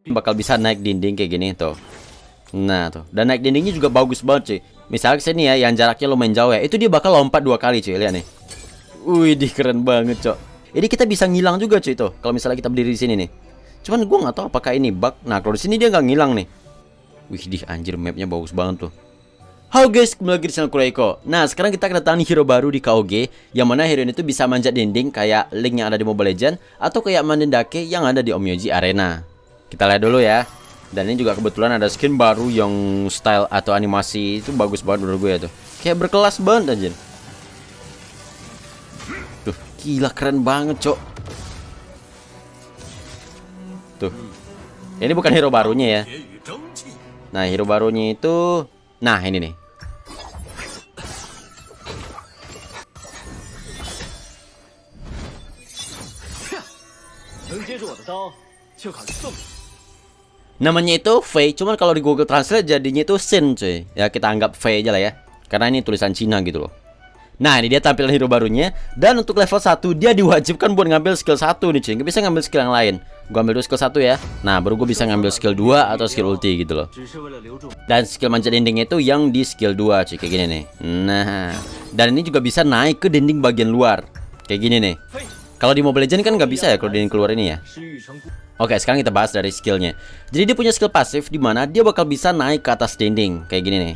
bakal bisa naik dinding kayak gini tuh. Nah tuh, dan naik dindingnya juga bagus banget cuy. Misalnya kesini ya, yang jaraknya lumayan jauh ya, itu dia bakal lompat 2 kali cuy, lihat nih. Wih, keren banget cok. Ini kita bisa ngilang juga cuy tuh, kalau misalnya kita berdiri di sini nih. Cuman gue nggak tahu apakah ini bug. Nah kalau di sini dia nggak ngilang nih. Wih, anjir mapnya bagus banget tuh. Halo guys, kembali lagi di channel Kuraiko. Nah sekarang kita kedatangan hero baru di KOG, yang mana hero ini tuh bisa manjat dinding kayak Link yang ada di Mobile Legends, atau kayak Mandendake yang ada di Onmyoji Arena. Kita lihat dulu ya. Dan ini juga kebetulan ada skin baru yang style atau animasi itu bagus banget menurut gue ya tuh. Kayak berkelas banget anjir. Tuh, gila keren banget, cok. Tuh. Ini bukan hero barunya ya. Nah, hero barunya itu nah, ini nih. Namanya itu Fei, cuman kalau di Google Translate jadinya itu Sin cuy. Ya kita anggap Fei aja lah ya, karena ini tulisan Cina gitu loh. Nah ini dia tampilan hero barunya. Dan untuk level 1 dia diwajibkan buat ngambil skill 1 nih cuy. Gak bisa ngambil skill yang lain. Gua ambil dulu skill 1 ya. Nah baru gue bisa ngambil skill 2 atau skill ulti gitu loh. Dan skill manjat dinding itu yang di skill 2 cuy, kayak gini nih. Nah, dan ini juga bisa naik ke dinding bagian luar, kayak gini nih. Kalau di Mobile Legends kan nggak bisa ya kalau dinding keluar ini ya. Oke, sekarang kita bahas dari skillnya. Jadi dia punya skill pasif di mana dia bakal bisa naik ke atas dinding kayak gini nih.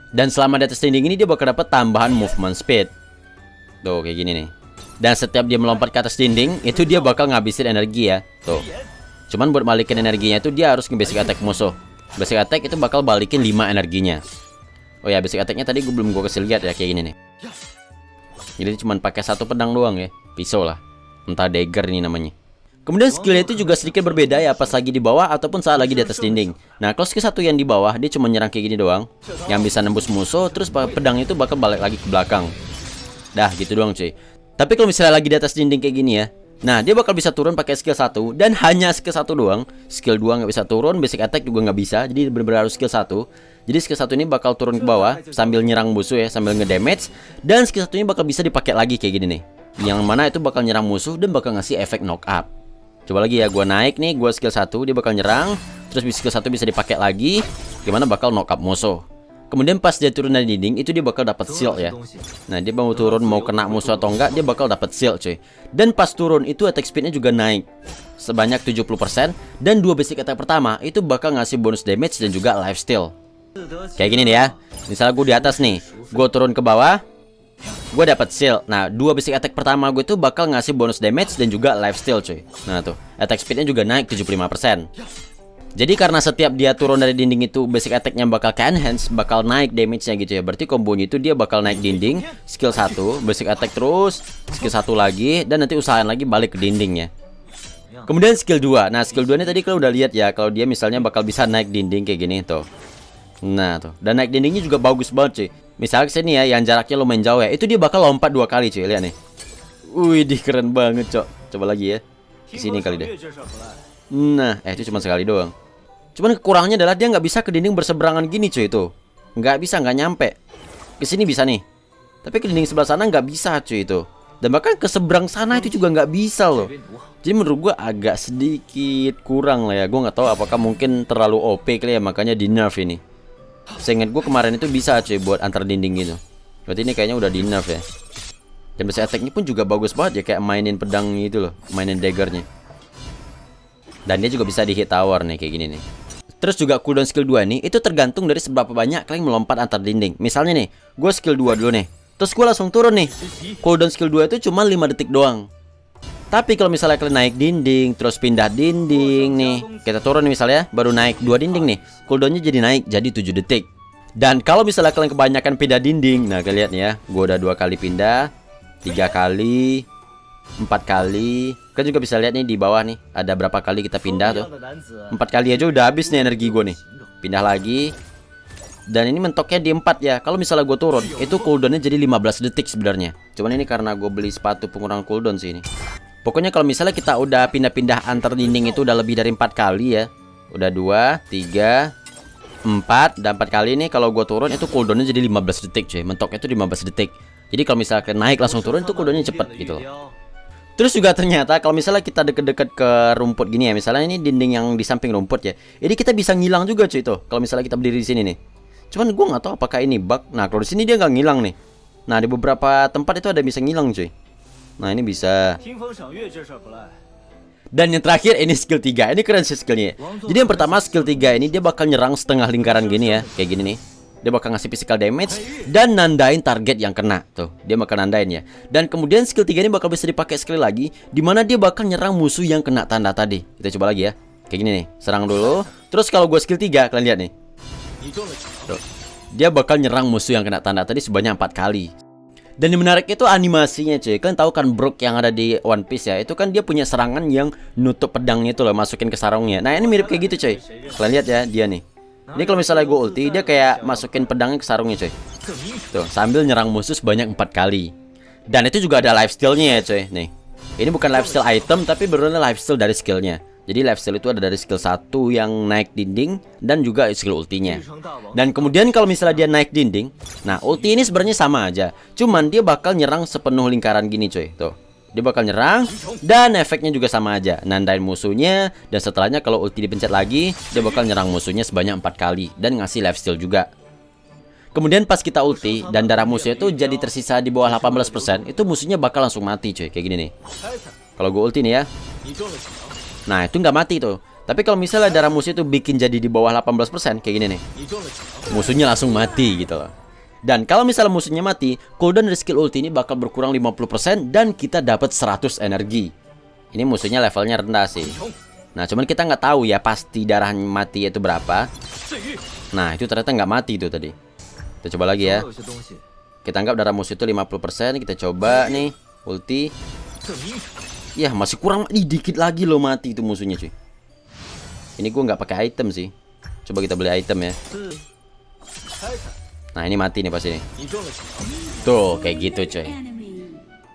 Dan selama di atas dinding ini dia bakal dapat tambahan movement speed. Tuh kayak gini nih. Dan setiap dia melompat ke atas dinding itu dia bakal ngabisin energi ya. Tuh. Cuman buat balikin energinya itu dia harus nge-basic attack musuh. Basic attack itu bakal balikin 5 energinya. Oh ya, basic attacknya tadi gue belum kasih lihat ya, kayak gini nih. Jadi cuman pakai satu pedang doang ya, pisau lah. Entah dagger ini namanya. Kemudian skillnya itu juga sedikit berbeda ya, pas lagi di bawah ataupun saat lagi di atas dinding. Nah kalau skill 1 yang di bawah dia cuma nyerang kayak gini doang, yang bisa nembus musuh, terus pedang itu bakal balik lagi ke belakang. Dah gitu doang cuy. Tapi kalau misalnya lagi di atas dinding kayak gini ya, nah dia bakal bisa turun pakai skill 1. Dan hanya skill 1 doang. Skill 2 nggak bisa turun, basic attack juga nggak bisa. Jadi benar-benar harus skill 1. Jadi skill 1 ini bakal turun ke bawah sambil nyerang musuh ya, sambil ngedamage. Dan skill 1 ini bakal bisa dipakai lagi kayak gini nih, yang mana itu bakal nyerang musuh dan bakal ngasih efek knock up. Coba lagi ya, gua naik nih, gua skill 1, dia bakal nyerang. Terus skill 1 bisa dipakai lagi, gimana bakal knock up musuh. Kemudian pas dia turun dari dinding, itu dia bakal dapat shield ya. Nah dia mau turun, mau kena musuh atau enggak, dia bakal dapat shield cuy. Dan pas turun itu attack speednya juga naik sebanyak 70%. Dan 2 basic attack pertama itu bakal ngasih bonus damage dan juga lifesteal. Kayak gini nih ya. Misalnya gue di atas nih, gue turun ke bawah, gue dapat shield. Nah 2 basic attack pertama gue tuh bakal ngasih bonus damage dan juga lifesteal cuy. Nah tuh, attack speednya juga naik 75%. Jadi karena setiap dia turun dari dinding itu basic attacknya bakal ke enhance, bakal naik damage-nya gitu ya. Berarti kombonya itu dia bakal naik dinding, skill 1, basic attack terus, skill 1 lagi, dan nanti usahain lagi balik ke dindingnya. Kemudian skill 2. Nah skill 2 ini tadi kalian udah lihat ya, kalau dia misalnya bakal bisa naik dinding kayak gini tuh. Nah tuh, dan naik dindingnya juga bagus banget cuy. Misalnya kesini ya, yang jaraknya lumayan jauh ya, itu dia bakal lompat 2 kali cuy, lihat nih. Wih, keren banget cok. Coba lagi ya, kesini kali deh. Nah, itu cuma sekali doang. Cuman kekurangannya adalah dia nggak bisa ke dinding berseberangan gini cuy itu. Nggak bisa, nggak nyampe. Kesini bisa nih, tapi ke dinding sebelah sana nggak bisa cuy itu. Dan bahkan ke seberang sana itu juga nggak bisa loh. Jadi menurut gua agak sedikit kurang lah ya. Gua nggak tahu apakah mungkin terlalu OP kali ya, makanya di nerf ini. Seingat gua kemarin itu bisa cuy buat antar dinding gitu. Berarti ini kayaknya udah di nerf ya. Dan basic attack-nya pun juga bagus banget ya, kayak mainin pedang itu loh, mainin daggernya. Dan dia juga bisa di hit tower nih kayak gini nih. Terus juga cooldown skill 2 nih itu tergantung dari seberapa banyak kalian melompat antar dinding. Misalnya nih, gue skill 2 dulu nih, terus gue langsung turun nih. Cooldown skill 2 itu cuma 5 detik doang. Tapi kalau misalnya kalian naik dinding, terus pindah dinding nih, kita turun nih misalnya, baru naik 2 dinding nih, cooldownnya jadi naik jadi 7 detik. Dan kalau misalnya kalian kebanyakan pindah dinding, nah kalian lihat nih ya, gue udah 2 kali pindah, 3 kali, 4 kali. Kan juga bisa lihat nih di bawah nih, ada berapa kali kita pindah tuh. 4 kali aja udah habis nih energi gue nih. Pindah lagi. Dan ini mentoknya di 4 ya. Kalau misalnya gue turun, itu cooldownnya jadi 15 detik sebenarnya. Cuman ini karena gue beli sepatu pengurang cooldown sih ini. Pokoknya kalau misalnya kita udah pindah-pindah antar dinding itu udah lebih dari 4 kali ya. Udah 2, 3, 4. Dan 4 kali ini kalau gue turun itu cooldownnya jadi 15 detik cuy. Mentoknya itu 15 detik. Jadi kalau misalnya naik langsung turun itu cooldownnya cepet gitu loh. Terus juga ternyata kalau misalnya kita deket-deket ke rumput gini ya, misalnya ini dinding yang di samping rumput ya, jadi kita bisa ngilang juga cuy tuh. Kalau misalnya kita berdiri di sini nih. Cuman gue nggak tahu apakah ini bug. Nah kalau di sini dia nggak ngilang nih. Nah di beberapa tempat itu ada bisa ngilang cuy. Nah ini bisa. Dan yang terakhir ini skill 3. Ini keren sih skillnya. Jadi yang pertama skill 3 ini dia bakal nyerang setengah lingkaran gini ya, kayak gini nih. Dia bakal ngasih physical damage dan nandain target yang kena. Tuh, dia bakal nandain ya. Dan kemudian skill 3 ini bakal bisa dipakai sekali lagi, dimana dia bakal nyerang musuh yang kena tanda tadi. Kita coba lagi ya. Kayak gini nih, serang dulu. Terus kalau gue skill 3, kalian lihat nih. Tuh, dia bakal nyerang musuh yang kena tanda tadi sebanyak 4 kali. Dan yang menarik itu animasinya cuy. Kalian tahu kan Brook yang ada di One Piece ya, itu kan dia punya serangan yang nutup pedangnya itu loh, masukin ke sarungnya. Nah ini mirip kayak gitu cuy. Kalian lihat ya, dia nih. Ini kalau misalnya gue ulti, dia kayak masukin pedangnya ke sarungnya cuy. Tuh, sambil nyerang musuh sebanyak 4 kali. Dan itu juga ada lifesteal-nya ya cuy. Nih, ini bukan lifesteal item, tapi benar-benar lifesteal dari skillnya. Jadi lifesteal itu ada dari skill 1 yang naik dinding, dan juga skill ultinya. Dan kemudian kalau misalnya dia naik dinding, nah ulti ini sebenarnya sama aja. Cuman dia bakal nyerang sepenuh lingkaran gini cuy. Tuh, dia bakal nyerang, dan efeknya juga sama aja, nandain musuhnya. Dan setelahnya kalau ulti dipencet lagi, dia bakal nyerang musuhnya sebanyak 4 kali, dan ngasih lifesteal juga. Kemudian pas kita ulti, dan darah musuhnya itu jadi tersisa di bawah 18%, itu musuhnya bakal langsung mati cuy, kayak gini nih. Kalau gue ulti nih ya, nah itu nggak mati tuh. Tapi kalau misalnya darah musuh itu bikin jadi di bawah 18%, kayak gini nih, musuhnya langsung mati gitu loh. Dan kalau misalnya musuhnya mati, cooldown dari skill ulti ini bakal berkurang 50% dan kita dapat 100 energi. Ini musuhnya levelnya rendah sih. Nah cuman kita nggak tahu ya pasti darah mati itu berapa. Nah itu ternyata nggak mati itu tadi. Kita coba lagi ya. Kita anggap darah musuh itu 50%. Kita coba nih ulti. Ya masih kurang dikit lagi loh mati itu musuhnya cuy. Ini gue nggak pakai item sih. Coba kita beli item ya. Nah ini mati nih pasti nih. Tuh kayak gitu coy.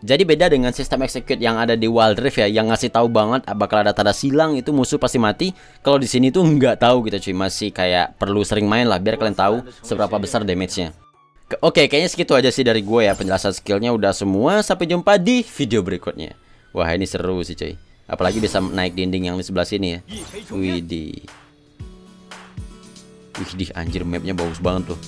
Jadi beda dengan sistem execute yang ada di Wild Rift ya, yang ngasih tahu banget bakal ada tanda silang itu musuh pasti mati. Kalau di sini tuh nggak tahu gitu cuy, masih kayak perlu sering main lah biar kalian tahu seberapa besar damage-nya. Oke, kayaknya segitu aja sih dari gue ya, penjelasan skillnya udah semua. Sampai jumpa di video berikutnya. Wah ini seru sih coy. Apalagi bisa naik dinding yang di sebelah sini ya. Widih. Widih anjir, mapnya bagus banget tuh.